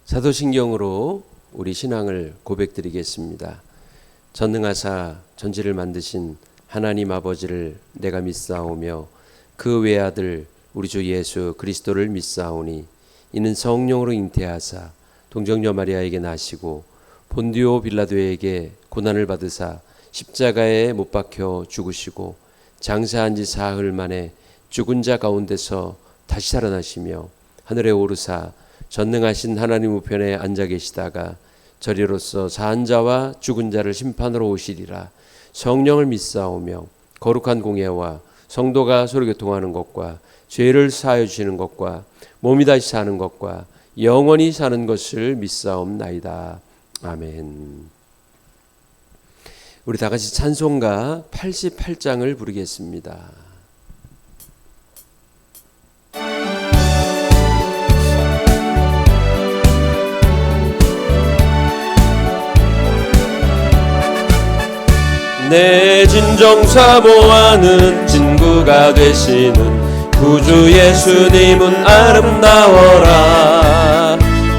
사도신경으로 우리 신앙을 고백드리겠습니다. 전능하사 전지를 만드신 하나님 아버지를 내가 믿사오며 그 외아들 우리 주 예수 그리스도를 믿사오니 이는 성령으로 잉태하사 동정녀 마리아에게 나시고 본디오 빌라도에게 고난을 받으사 십자가에 못 박혀 죽으시고 장사한 지 사흘 만에 죽은 자 가운데서 다시 살아나시며 하늘에 오르사 전능하신 하나님 우편에 앉아 계시다가 저리로서 사한 자와 죽은 자를 심판으로 오시리라. 성령을 믿사오며 거룩한 공예와 성도가 서로 교통하는 것과 죄를 사하여 주시는 것과 몸이 다시 사는 것과 영원히 사는 것을 믿사옵나이다. 아멘. 우리 다 같이 찬송가 88장을 부르겠습니다. 내 진정 사모하는 친구가 되시는 구주 예수님은 아름다워라.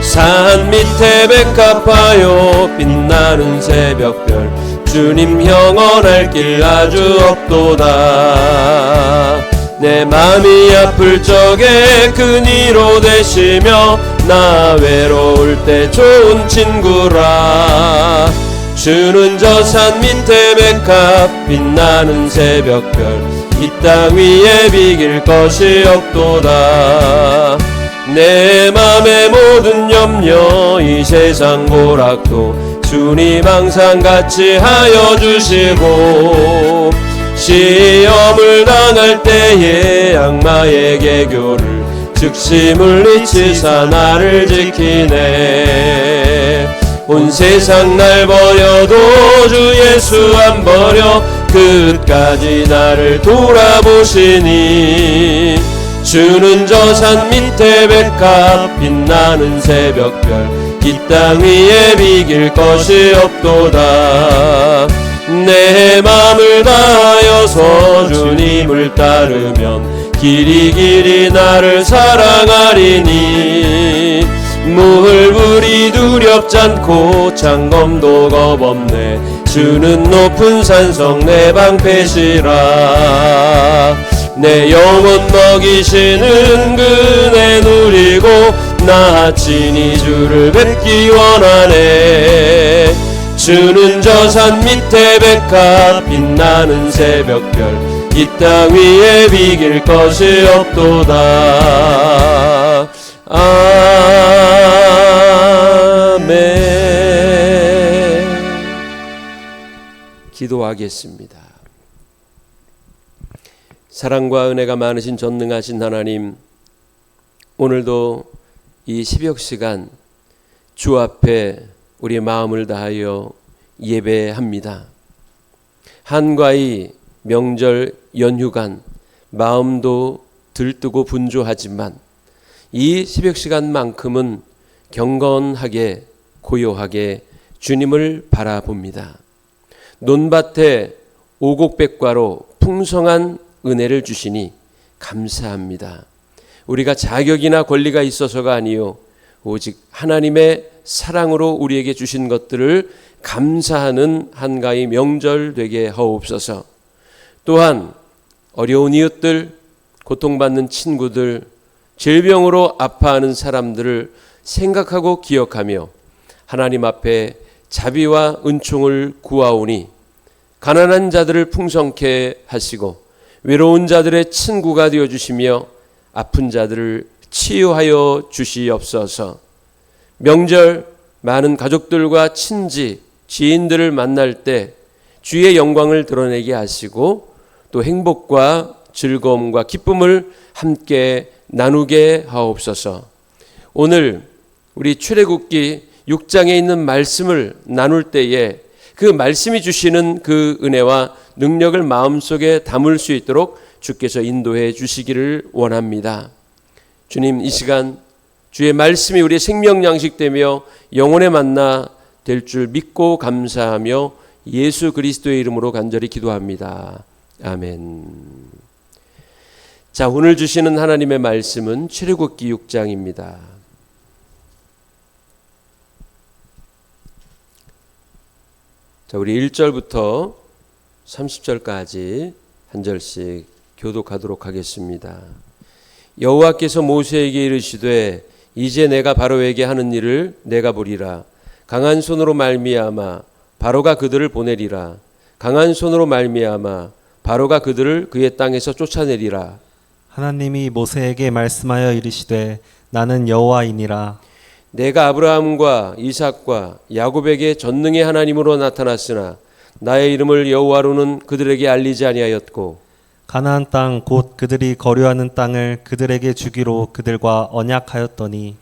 산 밑에 백합하여 빛나는 새벽별 주님 영원할 길 아주 없도다. 내 맘이 아플 적에 그니로 되시며 나 외로울 때 좋은 친구라. 주는 저 산 밑에 백합 빛나는 새벽별 이 땅 위에 비길 것이 없도다. 내 맘의 모든 염려 이 세상 고락도 주님 항상 같이 하여 주시고 시험을 당할 때에 악마의 개교를 즉시 물리치사 나를 지키네. 온 세상 날 버려도 주 예수 안 버려 끝까지 나를 돌아보시니 주는 저 산 밑에 백합 빛나는 새벽별 이 땅 위에 비길 것이 없도다. 내 맘을 다하여서 주님을 따르면 길이 길이 나를 사랑하리니 물불이 두렵지 않고 창검도 겁없네. 주는 높은 산성 내 방패시라. 내 영혼 먹이시는 그네 누리고 나 친히 주를 뵙기 원하네. 주는 저 산 밑에 백합 빛나는 새벽별 이 땅 위에 비길 것이 없도다. 아멘. 기도하겠습니다. 사랑과 은혜가 많으신 전능하신 하나님, 오늘도 이 새벽 시간 주 앞에 우리의 마음을 다하여 예배합니다. 한가히 명절 연휴간 마음도 들뜨고 분주하지만 이 새벽 시간만큼은 경건하게 고요하게 주님을 바라봅니다. 논밭에 오곡백과로 풍성한 은혜를 주시니 감사합니다. 우리가 자격이나 권리가 있어서가 아니요 오직 하나님의 사랑으로 우리에게 주신 것들을 감사하는 한가히 명절 되게 하옵소서. 또한 어려운 이웃들, 고통받는 친구들, 질병으로 아파하는 사람들을 생각하고 기억하며 하나님 앞에 자비와 은총을 구하오니 가난한 자들을 풍성케 하시고 외로운 자들의 친구가 되어주시며 아픈 자들을 치유하여 주시옵소서. 명절 많은 가족들과 친지, 지인들을 만날 때 주의 영광을 드러내게 하시고 또 행복과 즐거움과 기쁨을 함께 나누게 하옵소서. 오늘 우리 출애굽기 6장에 있는 말씀을 나눌 때에 그 말씀이 주시는 그 은혜와 능력을 마음속에 담을 수 있도록 주께서 인도해 주시기를 원합니다. 주님, 이 시간 주의 말씀이 우리의 생명 양식되며 영혼의 만나 될 줄 믿고 감사하며 예수 그리스도의 이름으로 간절히 기도합니다. 아멘. 자, 오늘 주시는 하나님의 말씀은 출애굽기 6장입니다. 자, 우리 1절부터 30절까지 한 절씩 교독하도록 하겠습니다. 여호와께서 모세에게 이르시되 이제 내가 바로에게 하는 일을 내가 보리라. 강한 손으로 말미암아 바로가 그들을 보내리라. 강한 손으로 말미암아 바로가 그들을 그의 땅에서 쫓아내리라. 하나님이 모세에게 말씀하여 이르시되 나는 여호와이니라. 내가 아브라함과 이삭과 야곱에게 전능의 하나님으로 나타났으나 나의 이름을 여호와로는 그들에게 알리지 아니하였고 가나안 땅 곧 그들이 거류하는 땅을 그들에게 주기로 그들과 언약하였더니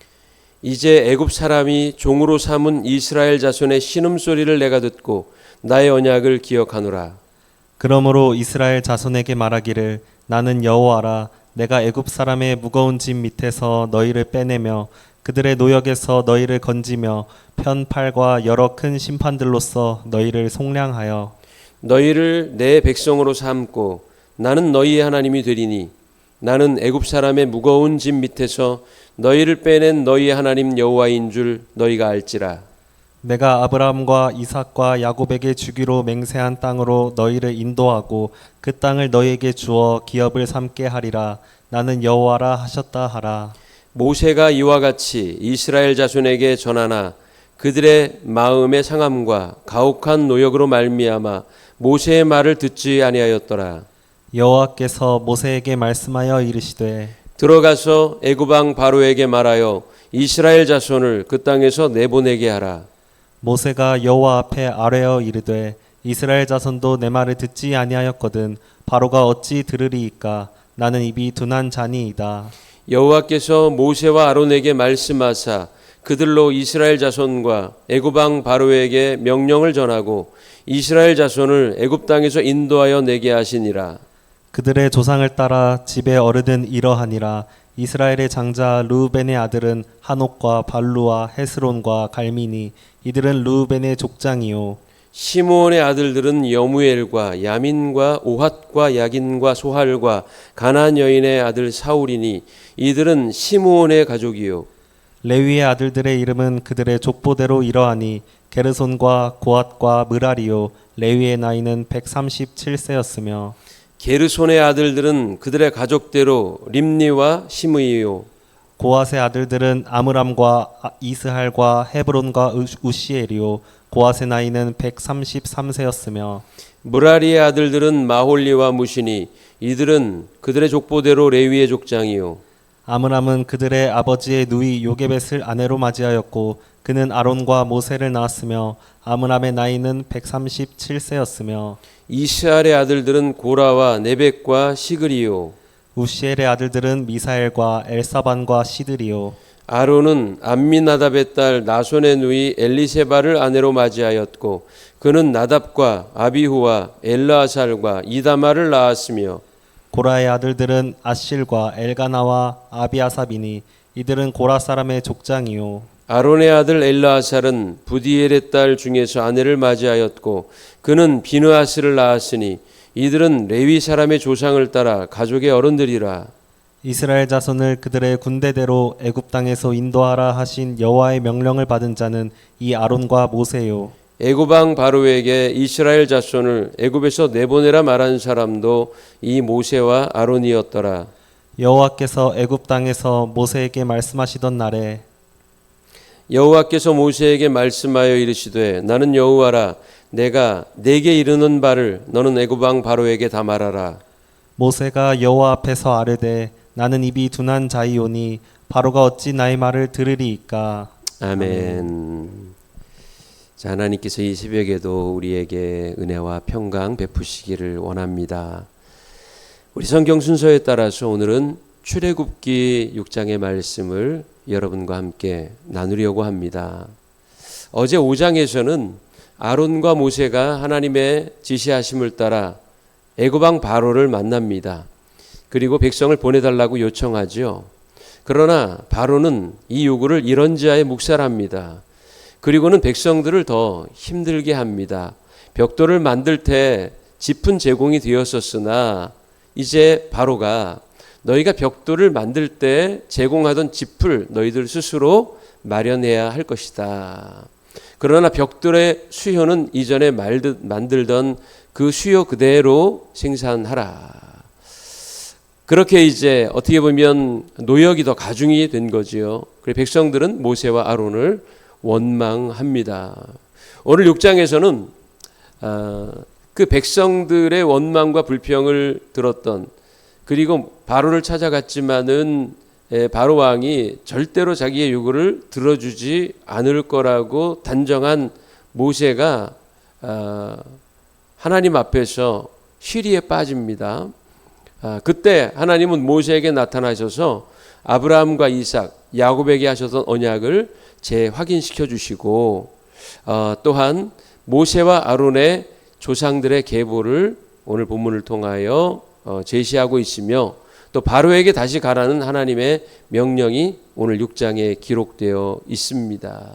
이제 애굽 사람이 종으로 삼은 이스라엘 자손의 신음소리를 내가 듣고 나의 언약을 기억하노라. 그러므로 이스라엘 자손에게 말하기를 나는 여호와라. 내가 애굽 사람의 무거운 짐 밑에서 너희를 빼내며 그들의 노역에서 너희를 건지며 편팔과 여러 큰 심판들로서 너희를 속량하여 너희를 내 백성으로 삼고 나는 너희의 하나님이 되리니 나는 애굽 사람의 무거운 짐 밑에서 너희를 빼낸 너희의 하나님 여호와인 줄 너희가 알지라. 내가 아브라함과 이삭과 야곱에게 주기로 맹세한 땅으로 너희를 인도하고 그 땅을 너희에게 주어 기업을 삼게 하리라. 나는 여호와라 하셨다 하라. 모세가 이와 같이 이스라엘 자손에게 전하나 그들의 마음의 상함과 가혹한 노역으로 말미암아 모세의 말을 듣지 아니하였더라. 여호와께서 모세에게 말씀하여 이르시되 들어가서 애굽 왕 바로에게 말하여 이스라엘 자손을 그 땅에서 내보내게 하라. 모세가 여호와 앞에 아뢰어 이르되 이스라엘 자손도 내 말을 듣지 아니하였거든 바로가 어찌 들으리이까. 나는 입이 둔한 자니이다. 여호와께서 모세와 아론에게 말씀하사 그들로 이스라엘 자손과 애굽 왕 바로에게 명령을 전하고 이스라엘 자손을 애굽 땅에서 인도하여 내게 하시니라. 그들의 조상을 따라 집에 어르든 이러하니라. 이스라엘의 장자 르우벤의 아들은 한옥과 발루와 헤스론과 갈미니. 이들은 르우벤의 족장이요. 시므온의 아들들은 여무엘과 야민과 오핫과 야긴과 소할과 가나안 여인의 아들 사울이니 이들은 시므온의 가족이요. 레위의 아들들의 이름은 그들의 족보대로 이러하니 게르손과 고핫과 므라리요. 레위의 나이는 137세였으며 게르손의 아들들은 그들의 가족대로 림니와 시므이요. 고핫의 아들들은 아므람과 이스할과 헤브론과 우시엘이요. 고핫의 나이는 133세였으며 무라리의 아들들은 마홀리와 무시니 이들은 그들의 족보대로 레위의 족장이요. 아므람은 그들의 아버지의 누이 요게벳을 아내로 맞이하였고 그는 아론과 모세를 낳았으며 아므람의 나이는 137세였으며 이스할의 아들들은 고라와 네벡과 시그리요. 우시엘의 아들들은 미사엘과 엘사반과 시드리요. 아론은 암미나답의 딸 나손의 누이 엘리세바를 아내로 맞이하였고 그는 나답과 아비후와 엘라살과 이다마를 낳았으며 고라의 아들들은 아실과 엘가나와 아비아삽이니 이들은 고라 사람의 족장이요. 아론의 아들 엘라살은 부디엘의 딸 중에서 아내를 맞이하였고 그는 비느하스를 낳았으니 이들은 레위 사람의 조상을 따라 가족의 어른들이라. 이스라엘 자손을 그들의 군대대로 애굽 땅에서 인도하라 하신 여호와의 명령을 받은 자는 이 아론과 모세요. 애굽 왕 바로에게 이스라엘 자손을 애굽에서 내보내라 말한 사람도 이 모세와 아론이었더라. 여호와께서 애굽 땅에서 모세에게 말씀하시던 날에 여호와께서 모세에게 말씀하여 이르시되 나는 여호와라. 내가 내게 이르는 바를 너는 애굽 왕 바로에게 다 말하라. 모세가 여호와 앞에서 아뢰되 나는 입이 둔한 자이오니 바로가 어찌 나의 말을 들으리이까. 아멘. 자, 하나님께서 이 새벽에도 우리에게 은혜와 평강 베푸시기를 원합니다. 우리 성경 순서에 따라서 오늘은 출애굽기 6장의 말씀을 여러분과 함께 나누려고 합니다. 어제 5장에서는 아론과 모세가 하나님의 지시하심을 따라 애굽 왕 바로를 만납니다. 그리고 백성을 보내달라고 요청하죠. 그러나 바로는 이 요구를 이런지하에 묵살합니다. 그리고는 백성들을 더 힘들게 합니다. 벽돌을 만들 때 짚은 제공이 되었었으나 이제 바로가 너희가 벽돌을 만들 때 제공하던 짚을 너희들 스스로 마련해야 할 것이다. 그러나 벽돌의 수효는 이전에 만들던 그 수요 그대로 생산하라. 그렇게 이제 어떻게 보면 노역이 더 가중이 된 거지요. 그래서 백성들은 모세와 아론을 원망합니다. 오늘 6장에서는 그 백성들의 원망과 불평을 들었던, 그리고 바로를 찾아갔지만은 바로 왕이 절대로 자기의 요구를 들어주지 않을 거라고 단정한 모세가 하나님 앞에서 시리에 빠집니다. 그때 하나님은 모세에게 나타나셔서 아브라함과 이삭, 야곱에게 하셨던 언약을 재확인시켜 주시고, 또한 모세와 아론의 조상들의 계보를 오늘 본문을 통하여 제시하고 있으며, 또 바로에게 다시 가라는 하나님의 명령이 오늘 6장에 기록되어 있습니다.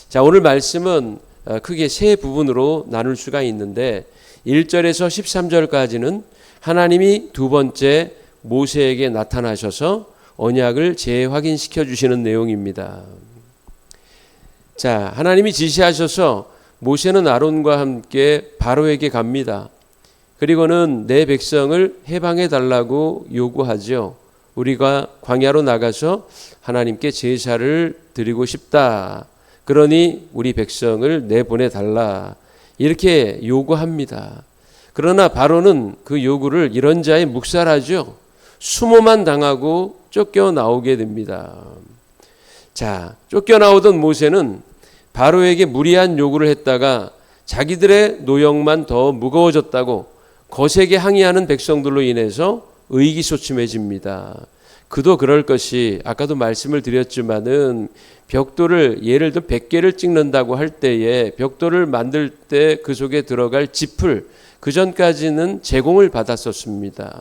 자, 오늘 말씀은 크게 세 부분으로 나눌 수가 있는데, 1절에서 13절까지는 하나님이 두 번째 모세에게 나타나셔서 언약을 재확인시켜 주시는 내용입니다. 자, 하나님이 지시하셔서 모세는 아론과 함께 바로에게 갑니다. 그리고는 내 백성을 해방해 달라고 요구하죠. 우리가 광야로 나가서 하나님께 제사를 드리고 싶다. 그러니 우리 백성을 내보내 달라. 이렇게 요구합니다. 그러나 바로는 그 요구를 이런자에 묵살하죠. 수모만 당하고 쫓겨나오게 됩니다. 자, 쫓겨나오던 모세는 바로에게 무리한 요구를 했다가 자기들의 노역만 더 무거워졌다고 거세게 항의하는 백성들로 인해서 의기소침해집니다. 그도 그럴 것이, 아까도 말씀을 드렸지만은 벽돌을 예를 들어 100개를 찍는다고 할 때에 벽돌을 만들 때 그 속에 들어갈 짚을 그 전까지는 제공을 받았었습니다.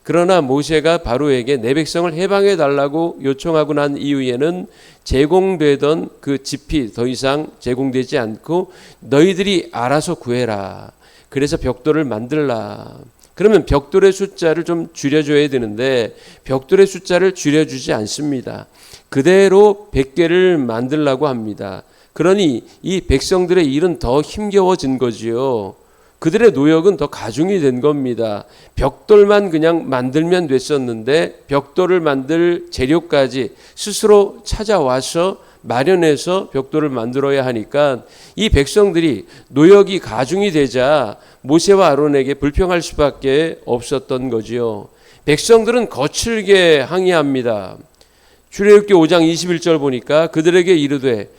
그러나 모세가 바로에게 내 백성을 해방해 달라고 요청하고 난 이후에는 제공되던 그 짚이 더 이상 제공되지 않고 너희들이 알아서 구해라. 그래서 벽돌을 만들라. 그러면 벽돌의 숫자를 좀 줄여줘야 되는데 벽돌의 숫자를 줄여주지 않습니다. 그대로 100개를 만들라고 합니다. 그러니 이 백성들의 일은 더 힘겨워진 거지요. 그들의 노역은 더 가중이 된 겁니다. 벽돌만 그냥 만들면 됐었는데 벽돌을 만들 재료까지 스스로 찾아와서 마련해서 벽돌을 만들어야 하니까 이 백성들이 노역이 가중이 되자 모세와 아론에게 불평할 수밖에 없었던 거지요. 백성들은 거칠게 항의합니다. 출애굽기 5장 21절 보니까 그들에게 이르되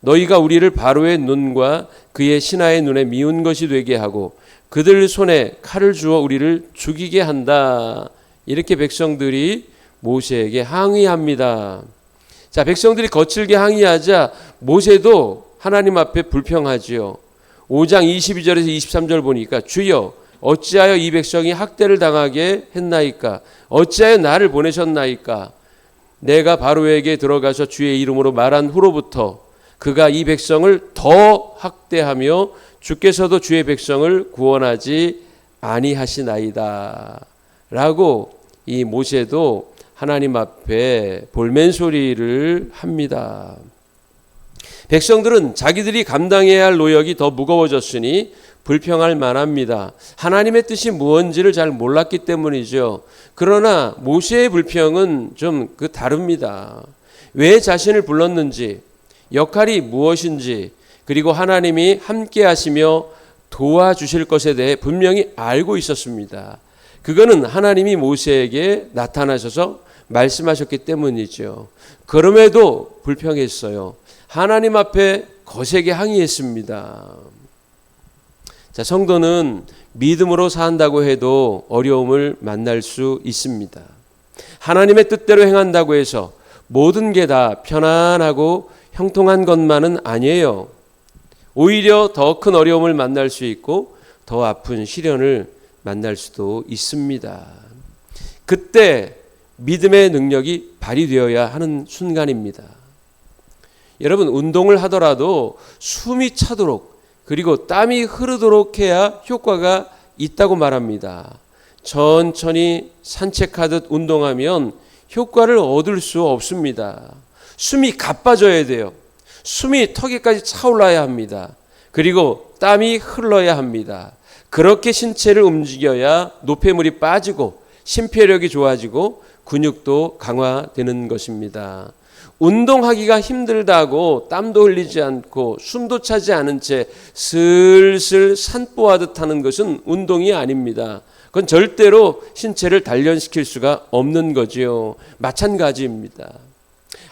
너희가 우리를 바로의 눈과 그의 신하의 눈에 미운 것이 되게 하고 그들 손에 칼을 주어 우리를 죽이게 한다. 이렇게 백성들이 모세에게 항의합니다. 자, 백성들이 거칠게 항의하자 모세도 하나님 앞에 불평하지요. 5장 22절에서 23절 보니까 주여 어찌하여 이 백성이 학대를 당하게 했나이까? 어찌하여 나를 보내셨나이까? 내가 바로에게 들어가서 주의 이름으로 말한 후로부터 그가 이 백성을 더 학대하며 주께서도 주의 백성을 구원하지 아니하시나이다. 라고 이 모세도 하나님 앞에 볼멘소리를 합니다. 백성들은 자기들이 감당해야 할 노역이 더 무거워졌으니 불평할 만합니다. 하나님의 뜻이 무언지를 잘 몰랐기 때문이죠. 그러나 모세의 불평은 좀 다릅니다. 왜 자신을 불렀는지, 역할이 무엇인지, 그리고 하나님이 함께 하시며 도와주실 것에 대해 분명히 알고 있었습니다. 그거는 하나님이 모세에게 나타나셔서 말씀하셨기 때문이죠. 그럼에도 불평했어요. 하나님 앞에 거세게 항의했습니다. 자, 성도는 믿음으로 산다고 해도 어려움을 만날 수 있습니다. 하나님의 뜻대로 행한다고 해서 모든 게 다 편안하고 형통한 것만은 아니에요. 오히려 더 큰 어려움을 만날 수 있고 더 아픈 시련을 만날 수도 있습니다. 그때 믿음의 능력이 발휘되어야 하는 순간입니다. 여러분, 운동을 하더라도 숨이 차도록 그리고 땀이 흐르도록 해야 효과가 있다고 말합니다. 천천히 산책하듯 운동하면 효과를 얻을 수 없습니다. 숨이 가빠져야 돼요. 숨이 턱에까지 차올라야 합니다. 그리고 땀이 흘러야 합니다. 그렇게 신체를 움직여야 노폐물이 빠지고 심폐력이 좋아지고 근육도 강화되는 것입니다. 운동하기가 힘들다고 땀도 흘리지 않고 숨도 차지 않은 채 슬슬 산보하듯 하는 것은 운동이 아닙니다. 그건 절대로 신체를 단련시킬 수가 없는 거지요. 마찬가지입니다.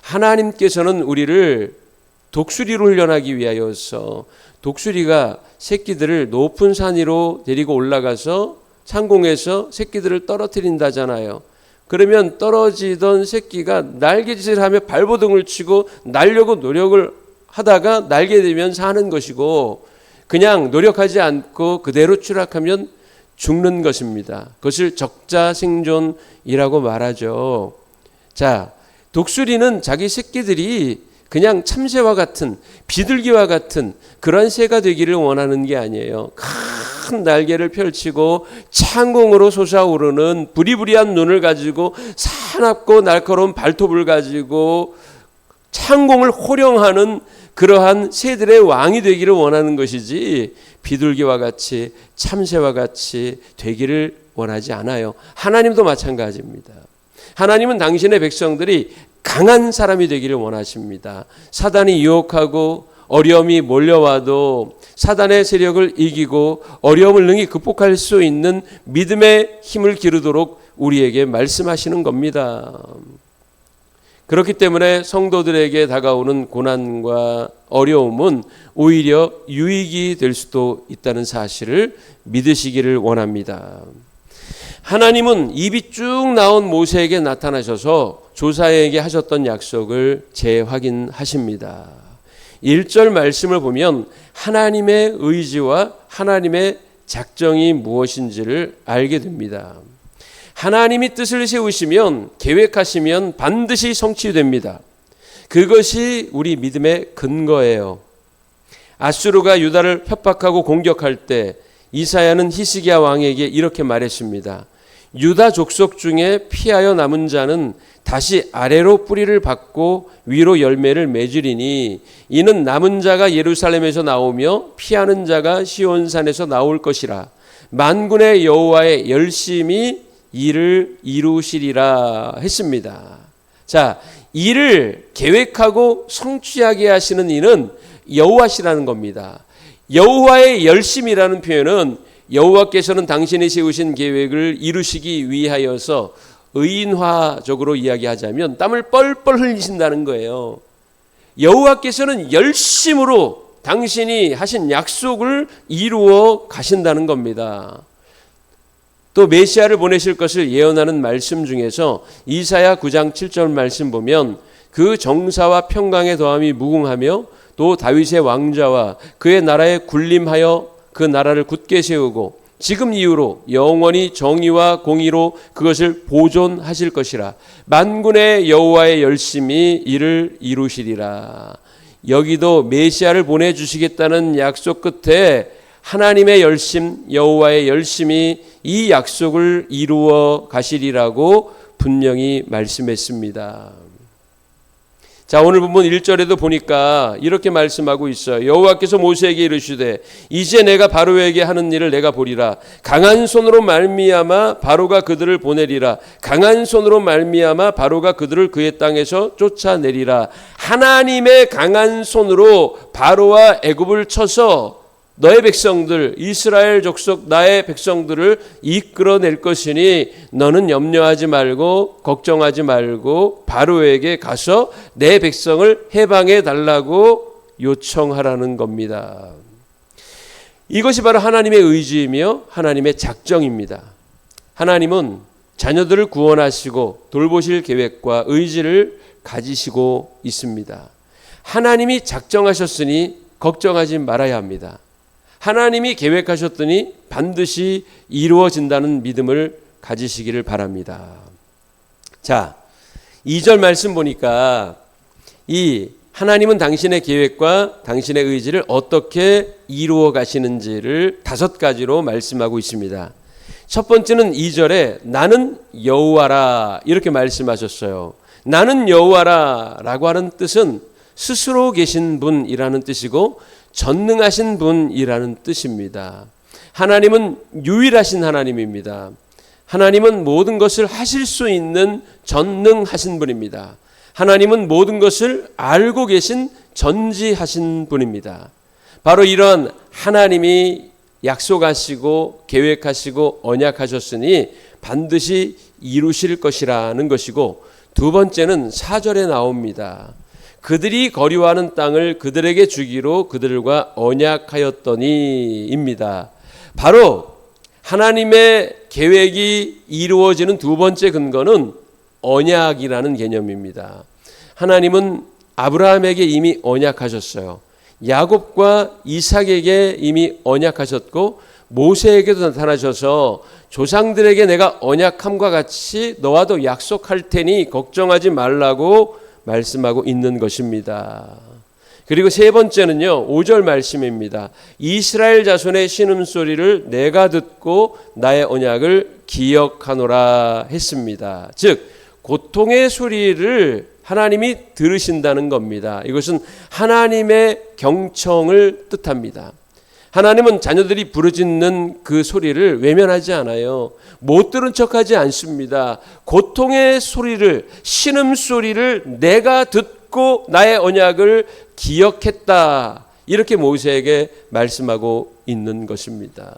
하나님께서는 우리를 독수리로 훈련하기 위하여서 독수리가 새끼들을 높은 산 위로 데리고 올라가서 상공에서 새끼들을 떨어뜨린다잖아요. 그러면 떨어지던 새끼가 날개짓을하며 발버둥을 치고 날려고 노력을 하다가 날게 되면 사는 것이고, 그냥 노력하지 않고 그대로 추락하면 죽는 것입니다. 그것을 적자생존이라고 말하죠. 자, 독수리는 자기 새끼들이 그냥 참새와 같은, 비둘기와 같은 그런 새가 되기를 원하는 게 아니에요. 큰 날개를 펼치고 창공으로 솟아오르는 부리부리한 눈을 가지고 사납고 날카로운 발톱을 가지고 창공을 호령하는 그러한 새들의 왕이 되기를 원하는 것이지, 비둘기와 같이 참새와 같이 되기를 원하지 않아요. 하나님도 마찬가지입니다. 하나님은 당신의 백성들이 강한 사람이 되기를 원하십니다. 사단이 유혹하고 어려움이 몰려와도 사단의 세력을 이기고 어려움을 능히 극복할 수 있는 믿음의 힘을 기르도록 우리에게 말씀하시는 겁니다. 그렇기 때문에 성도들에게 다가오는 고난과 어려움은 오히려 유익이 될 수도 있다는 사실을 믿으시기를 원합니다. 하나님은 입이 쭉 나온 모세에게 나타나셔서 조사에게 하셨던 약속을 재확인하십니다. 1절 말씀을 보면 하나님의 의지와 하나님의 작정이 무엇인지를 알게 됩니다. 하나님이 뜻을 세우시면, 계획하시면 반드시 성취됩니다. 그것이 우리 믿음의 근거예요. 아수르가 유다를 협박하고 공격할 때 이사야는 히스기야 왕에게 이렇게 말했습니다. 유다 족속 중에 피하여 남은 자는 다시 아래로 뿌리를 받고 위로 열매를 맺으리니 이는 남은 자가 예루살렘에서 나오며 피하는 자가 시온산에서 나올 것이라. 만군의 여호와의 열심히 일을 이루시리라 했습니다. 자, 일을 계획하고 성취하게 하시는 이는 여호와시라는 겁니다. 여호와의 열심이라는 표현은 여호와께서는 당신이 세우신 계획을 이루시기 위하여서 의인화적으로 이야기하자면 땀을 뻘뻘 흘리신다는 거예요. 여호와께서는 열심으로 당신이 하신 약속을 이루어 가신다는 겁니다. 또 메시아를 보내실 것을 예언하는 말씀 중에서 이사야 9장 7절 말씀 보면 그 정사와 평강의 더함이 무궁하며 또 다윗의 왕자와 그의 나라에 군림하여 그 나라를 굳게 세우고 지금 이후로 영원히 정의와 공의로 그것을 보존하실 것이라. 만군의 여호와의 열심히 이를 이루시리라. 여기도 메시아를 보내주시겠다는 약속 끝에 하나님의 열심, 여호와의 열심이 이 약속을 이루어 가시리라고 분명히 말씀했습니다. 자, 오늘 본문 1절에도 보니까 이렇게 말씀하고 있어요. 여호와께서 모세에게 이르시되 이제 내가 바로에게 하는 일을 내가 보리라. 강한 손으로 말미암아 바로가 그들을 보내리라. 강한 손으로 말미암아 바로가 그들을 그의 땅에서 쫓아내리라. 하나님의 강한 손으로 바로와 애굽을 쳐서 너의 백성들, 이스라엘 족속 나의 백성들을 이끌어낼 것이니 너는 염려하지 말고 걱정하지 말고 바로에게 가서 내 백성을 해방해 달라고 요청하라는 겁니다. 이것이 바로 하나님의 의지이며 하나님의 작정입니다. 하나님은 자녀들을 구원하시고 돌보실 계획과 의지를 가지시고 있습니다. 하나님이 작정하셨으니 걱정하지 말아야 합니다. 하나님이 계획하셨더니 반드시 이루어진다는 믿음을 가지시기를 바랍니다. 자, 2절 말씀 보니까 이 하나님은 당신의 계획과 당신의 의지를 어떻게 이루어 가시는지를 5가지로 말씀하고 있습니다. 첫 번째는 2절에 나는 여호와라 이렇게 말씀하셨어요. 나는 여호와라 라고 하는 뜻은 스스로 계신 분이라는 뜻이고 전능하신 분이라는 뜻입니다. 하나님은 유일하신 하나님입니다. 하나님은 모든 것을 하실 수 있는 전능하신 분입니다. 하나님은 모든 것을 알고 계신 전지하신 분입니다. 바로 이런 하나님이 약속하시고 계획하시고 언약하셨으니 반드시 이루실 것이라는 것이고, 두 번째는 4절에 나옵니다. 그들이 거류하는 땅을 그들에게 주기로 그들과 언약하였더니입니다. 바로 하나님의 계획이 이루어지는 두 번째 근거는 언약이라는 개념입니다. 하나님은 아브라함에게 이미 언약하셨어요. 야곱과 이삭에게 이미 언약하셨고, 모세에게도 나타나셔서 조상들에게 내가 언약함과 같이 너와도 약속할 테니 걱정하지 말라고 말씀하고 있는 것입니다. 그리고 세 번째는요, 5절 말씀입니다. 이스라엘 자손의 신음소리를 내가 듣고 나의 언약을 기억하노라 했습니다. 즉 고통의 소리를 하나님이 들으신다는 겁니다. 이것은 하나님의 경청을 뜻합니다. 하나님은 자녀들이 부르짖는 그 소리를 외면하지 않아요. 못 들은 척하지 않습니다. 고통의 소리를, 신음소리를 내가 듣고 나의 언약을 기억했다, 이렇게 모세에게 말씀하고 있는 것입니다.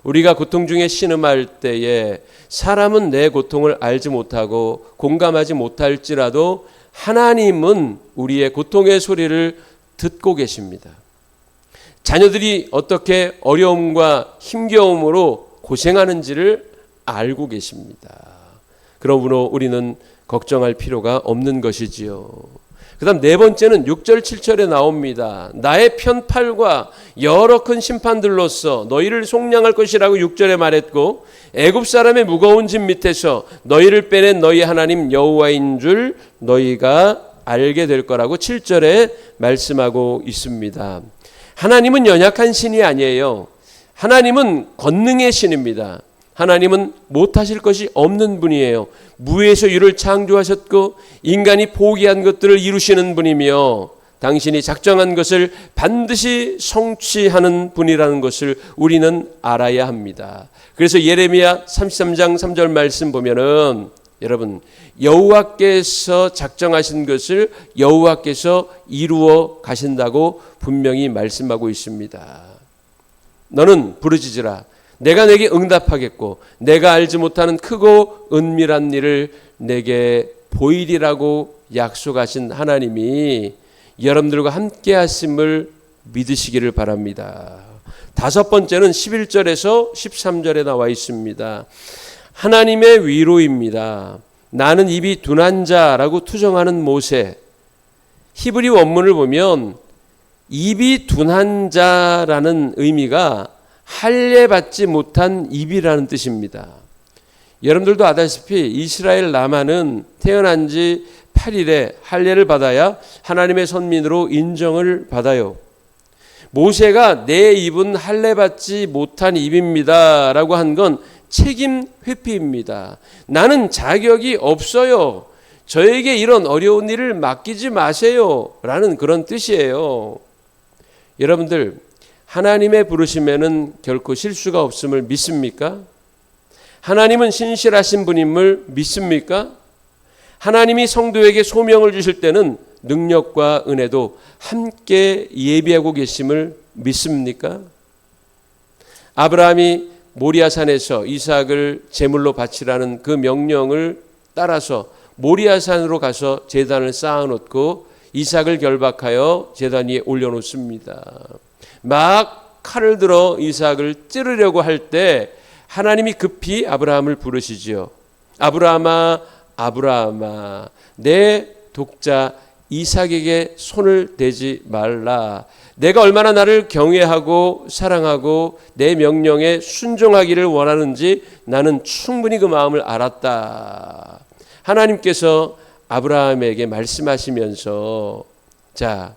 우리가 고통 중에 신음할 때에 사람은 내 고통을 알지 못하고 공감하지 못할지라도 하나님은 우리의 고통의 소리를 듣고 계십니다. 자녀들이 어떻게 어려움과 힘겨움으로 고생하는지를 알고 계십니다. 그러므로 우리는 걱정할 필요가 없는 것이지요. 그 다음 네 번째는 6절 7절에 나옵니다. 나의 편팔과 여러 큰 심판들로서 너희를 속량할 것이라고 6절에 말했고, 애굽 사람의 무거운 짐 밑에서 너희를 빼낸 너희 하나님 여호와인 줄 너희가 알게 될 거라고 7절에 말씀하고 있습니다. 하나님은 연약한 신이 아니에요. 하나님은 권능의 신입니다. 하나님은 못하실 것이 없는 분이에요. 무에서 유를 창조하셨고 인간이 포기한 것들을 이루시는 분이며 당신이 작정한 것을 반드시 성취하는 분이라는 것을 우리는 알아야 합니다. 그래서 예레미야 33장 3절 말씀 보면은 여러분, 여호와께서 작정하신 것을 여호와께서 이루어 가신다고 분명히 말씀하고 있습니다. 너는 부르짖으라. 내가 내게 응답하겠고 내가 알지 못하는 크고 은밀한 일을 내게 보이리라고 약속하신 하나님이 여러분들과 함께 하심을 믿으시기를 바랍니다. 다섯 번째는 11절에서 13절에 나와 있습니다. 하나님의 위로입니다. 나는 입이 둔한 자라고 투정하는 모세. 히브리 원문을 보면 입이 둔한 자라는 의미가 할례받지 못한 입이라는 뜻입니다. 여러분들도 아다시피 이스라엘 남한은 태어난 지 8일에 할례를 받아야 하나님의 선민으로 인정을 받아요. 모세가 내 입은 할례받지 못한 입입니다 라고 한 건 책임 회피입니다. 나는 자격이 없어요. 저에게 이런 어려운 일을 맡기지 마세요 라는 그런 뜻이에요. 여러분들, 하나님의 부르심에는 결코 실수가 없음을 믿습니까? 하나님은 신실하신 분임을 믿습니까? 하나님이 성도에게 소명을 주실 때는 능력과 은혜도 함께 예비하고 계심을 믿습니까? 아브라함이 모리아산에서 이삭을 제물로 바치라는 그 명령을 따라서 모리아산으로 가서 제단을 쌓아놓고 이삭을 결박하여 제단 위에 올려놓습니다. 막 칼을 들어 이삭을 찌르려고 할 때 하나님이 급히 아브라함을 부르시지요. 아브라함아, 아브라함아, 내 독자 이삭에게 손을 대지 말라. 내가 얼마나 나를 경외하고 사랑하고 내 명령에 순종하기를 원하는지 나는 충분히 그 마음을 알았다. 하나님께서 아브라함에게 말씀하시면서 자,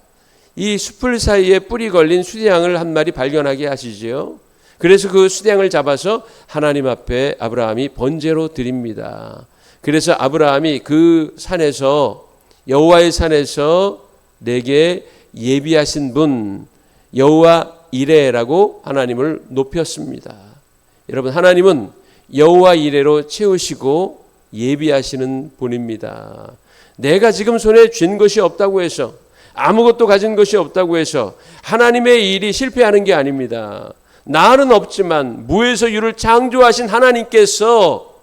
이 숲을 사이에 뿔이 걸린 수대양을 한 마리 발견하게 하시지요. 그래서 그 수대양을 잡아서 하나님 앞에 아브라함이 번제로 드립니다. 그래서 아브라함이 그 산에서, 여호와의 산에서 내게 예비하신 분 여호와 이레라고 하나님을 높였습니다. 여러분, 하나님은 여호와 이레로 채우시고 예비하시는 분입니다. 내가 지금 손에 쥔 것이 없다고 해서, 아무것도 가진 것이 없다고 해서 하나님의 일이 실패하는 게 아닙니다. 나는 없지만 무에서 유를 창조하신 하나님께서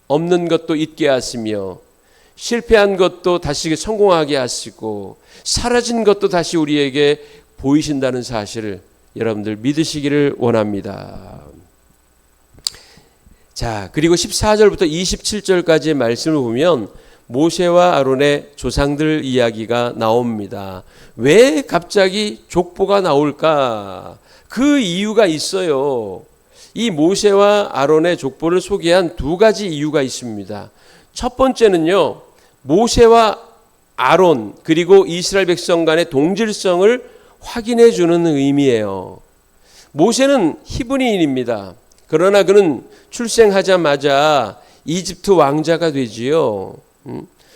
없는 것도 있게 하시며 실패한 것도 다시 성공하게 하시고 사라진 것도 다시 우리에게 보이신다는 사실을 여러분들 믿으시기를 원합니다. 자, 그리고 14절부터 27절까지의 말씀을 보면 모세와 아론의 조상들 이야기가 나옵니다. 왜 갑자기 족보가 나올까? 그 이유가 있어요. 이 모세와 아론의 족보를 소개한 두 가지 이유가 있습니다. 첫 번째는요, 모세와 아론 그리고 이스라엘 백성 간의 동질성을 확인해 주는 의미예요. 모세는 히브리인입니다. 그러나 그는 출생하자마자 이집트 왕자가 되지요.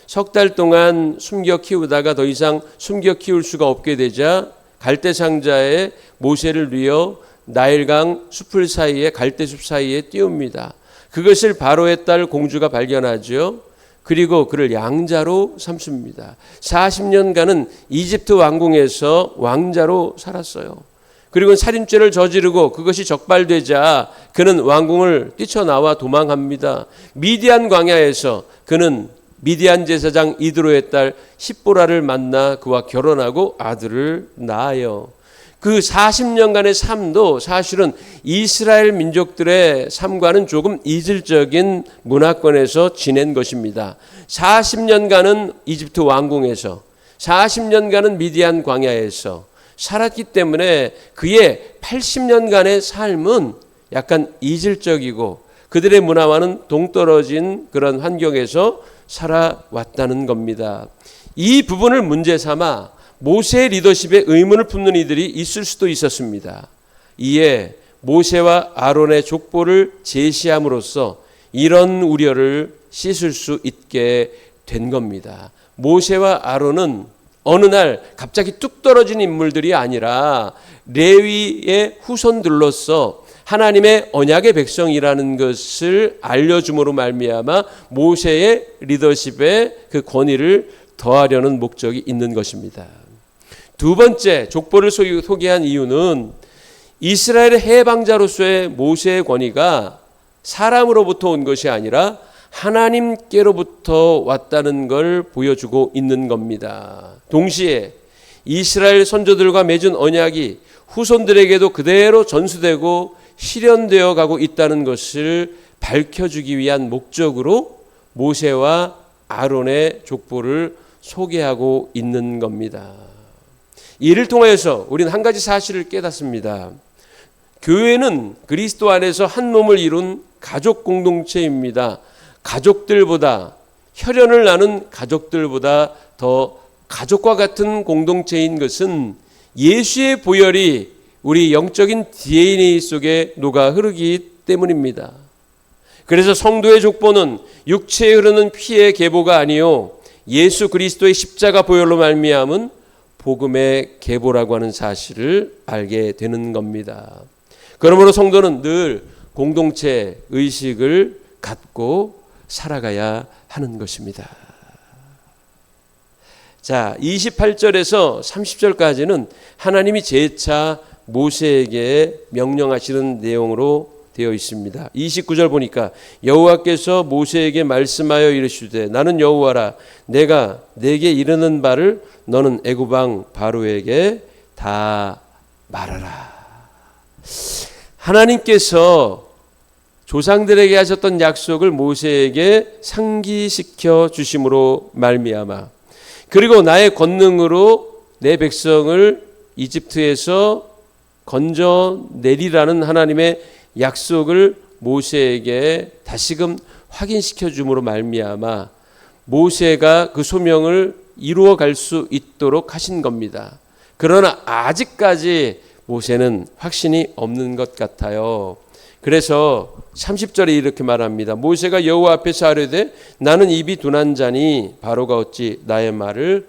석 달 동안 숨겨 키우다가 더 이상 숨겨 키울 수가 없게 되자 갈대 상자에 모세를 뉘어 나일강 숲을 사이에 갈대숲 사이에 띄웁니다. 그것을 바로의 딸 공주가 발견하죠. 그리고 그를 양자로 삼습니다. 40년간은 이집트 왕궁에서 왕자로 살았어요. 그리고 살인죄를 저지르고 그것이 적발되자 그는 왕궁을 뛰쳐나와 도망합니다. 미디안 광야에서 그는 미디안 제사장 이드로의 딸 십보라를 만나 그와 결혼하고 아들을 낳아요. 그 40년간의 삶도 사실은 이스라엘 민족들의 삶과는 조금 이질적인 문화권에서 지낸 것입니다. 40년간은 이집트 왕궁에서, 40년간은 미디안 광야에서 살았기 때문에 그의 80년간의 삶은 약간 이질적이고 그들의 문화와는 동떨어진 그런 환경에서 살아왔다는 겁니다. 이 부분을 문제 삼아 모세의 리더십에 의문을 품는 이들이 있을 수도 있었습니다. 이에 모세와 아론의 족보를 제시함으로써 이런 우려를 씻을 수 있게 된 겁니다. 모세와 아론은 어느 날 갑자기 뚝 떨어진 인물들이 아니라 레위의 후손들로서 하나님의 언약의 백성이라는 것을 알려줌으로 말미암아 모세의 리더십에 그 권위를 더하려는 목적이 있는 것입니다. 두 번째 족보를 소개한 이유는 이스라엘의 해방자로서의 모세의 권위가 사람으로부터 온 것이 아니라 하나님께로부터 왔다는 걸 보여주고 있는 겁니다. 동시에 이스라엘 선조들과 맺은 언약이 후손들에게도 그대로 전수되고 실현되어 가고 있다는 것을 밝혀주기 위한 목적으로 모세와 아론의 족보를 소개하고 있는 겁니다. 이를 통해서 우리는 한 가지 사실을 깨닫습니다. 교회는 그리스도 안에서 한 몸을 이룬 가족 공동체입니다. 가족들보다, 혈연을 나눈 가족들보다 더 가족과 같은 공동체인 것은 예수의 보혈이 우리 영적인 DNA 속에 녹아 흐르기 때문입니다. 그래서 성도의 족보는 육체에 흐르는 피의 계보가 아니요 예수 그리스도의 십자가 보혈로 말미암은 복음의 계보라고 하는 사실을 알게 되는 겁니다. 그러므로 성도는 늘 공동체 의식을 갖고 살아가야 하는 것입니다. 자, 28절에서 30절까지는 하나님이 재차 모세에게 명령하시는 내용으로 되어 있습니다. 29절 보니까 여호와께서 모세에게 말씀하여 이르시되 나는 여호와라 내가 내게 이르는 바를 너는 애굽 왕 바로에게 다 말하라. 하나님께서 조상들에게 하셨던 약속을 모세에게 상기시켜 주심으로 말미암아 그리고 나의 권능으로 내 백성을 이집트에서 건져내리라는 하나님의 약속을 모세에게 다시금 확인시켜 줌으로 말미암아 모세가 그 소명을 이루어 갈 수 있도록 하신 겁니다. 그러나 아직까지 모세는 확신이 없는 것 같아요. 그래서 30절에 이렇게 말합니다. 모세가 여호와 앞에서 아뢰되 나는 입이 둔한 자니 바로가 어찌 나의 말을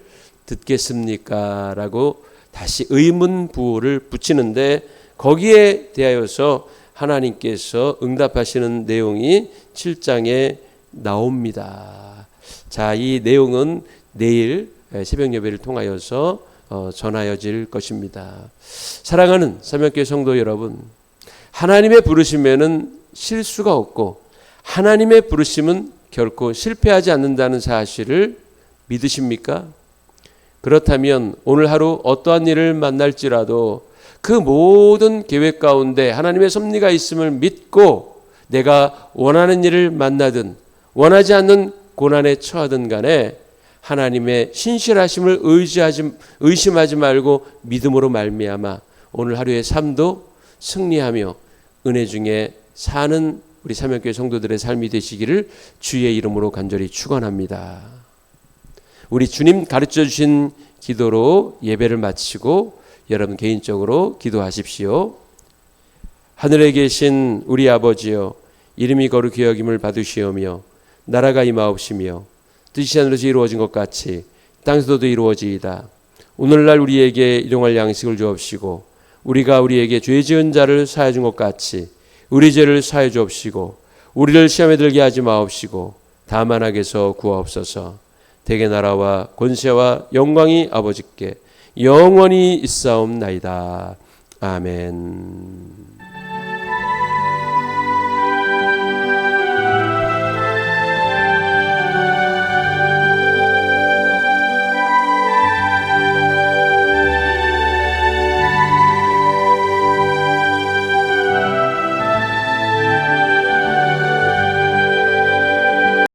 듣겠습니까? 라고 다시 의문부호를 붙이는데 거기에 대하여서 하나님께서 응답하시는 내용이 7장에 나옵니다. 자, 이 내용은 내일 새벽 예배를 통하여서 전하여질 것입니다. 사랑하는 삼명교회 성도 여러분, 하나님의 부르심에는 실수가 없고 하나님의 부르심은 결코 실패하지 않는다는 사실을 믿으십니까? 그렇다면 오늘 하루 어떠한 일을 만날지라도 그 모든 계획 가운데 하나님의 섭리가 있음을 믿고 내가 원하는 일을 만나든 원하지 않는 고난에 처하든 간에 하나님의 신실하심을 의심하지 말고 믿음으로 말미암아 오늘 하루의 삶도 승리하며 은혜 중에 사는 우리 삼명교회 성도들의 삶이 되시기를 주의 이름으로 간절히 축원합니다. 우리 주님 가르쳐 주신 기도로 예배를 마치고 여러분 개인적으로 기도하십시오. 하늘에 계신 우리 아버지여, 이름이 거룩히 여김을 받으시오며 나라가 임하옵시며 뜻이 하늘에서 이루어진 것 같이 땅에서도 이루어지이다. 오늘날 우리에게 일용할 양식을 주옵시고 우리가 우리에게 죄 지은 자를 사하여 준 것 같이 우리 죄를 사하여 주옵시고 우리를 시험에 들게 하지 마옵시고 다만 악에서 구하옵소서. 대개 나라와 권세와 영광이 아버지께 영원히 있사옵나이다. 아멘.